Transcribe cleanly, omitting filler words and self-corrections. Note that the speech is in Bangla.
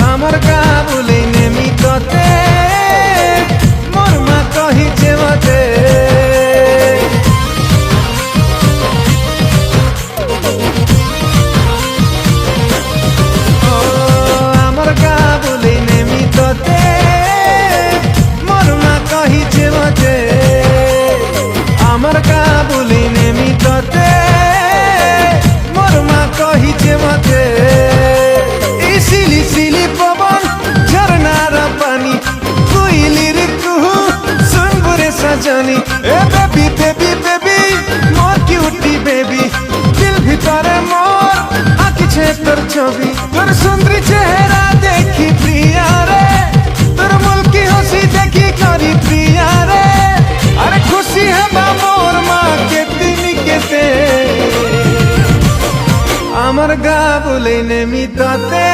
আমার গা বলে নেমি ততে মোর মা কহিছে মতে ও আমার গা বলে নেমি ততে মোর মা কহিছে মতে আমার গা বলে নেমি ততে মোর মা কহিছে মতে জানি এ বেবি বেবি বেবি মোর কিউটি বেবি দিল ভিতরে মোর আঁকিছে তোর ছবি তোর সুন্দরী চেহারা দেখি প্রিয়া রে তোর মুলকি হাসি দেখি করি প্রিয়া রে আরে খুশি হবা মোর মা কে তিনি কেতে আমার গা বলে নেমি তাতে